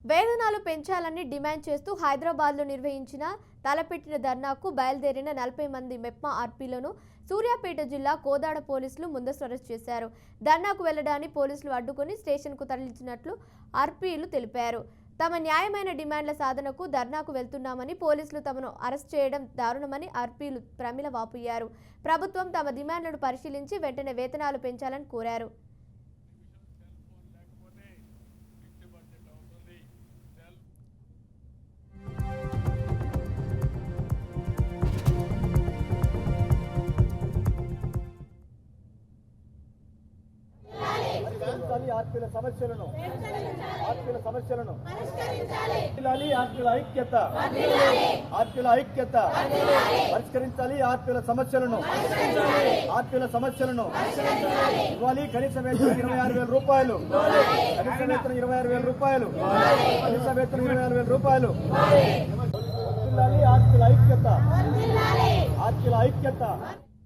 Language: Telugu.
వేతనాలు పెంచాలని డిమాండ్ చేస్తూ హైదరాబాద్లో నిర్వహించిన తలపెట్టిన ధర్నాకు బయలుదేరిన 40 మంది మెప్మా ఆర్పీలను సూర్యాపేట జిల్లా కోదాడ పోలీసులు ముందస్తు అరెస్ట్ చేశారు. ధర్నాకు వెళ్లడాన్ని పోలీసులు అడ్డుకొని స్టేషన్కు తరలించినట్లు ఆర్పీలు తెలిపారు. తమ న్యాయమైన డిమాండ్ల సాధనకు ధర్నాకు వెళ్తున్నామని, పోలీసులు తమను అరెస్ట్ చేయడం దారుణమని ఆర్పీలు ప్రమిల వాపోయారు. ప్రభుత్వం తమ డిమాండ్లను పరిశీలించి వెంటనే వేతనాలు పెంచాలని కోరారు. ఆర్పీల సమస్యలను ఆర్పీల ఐక్యత పరిష్కరించాలి. ఆర్పీల సమస్యలను ఇవ్వాలి. కనీస వేతనం 26,000 రూపాయలు, కనీస వేతనం 26,000 రూపాయలు, కనీస వేతనం 26,000 రూపాయలు. ఆర్పీల ఐక్యత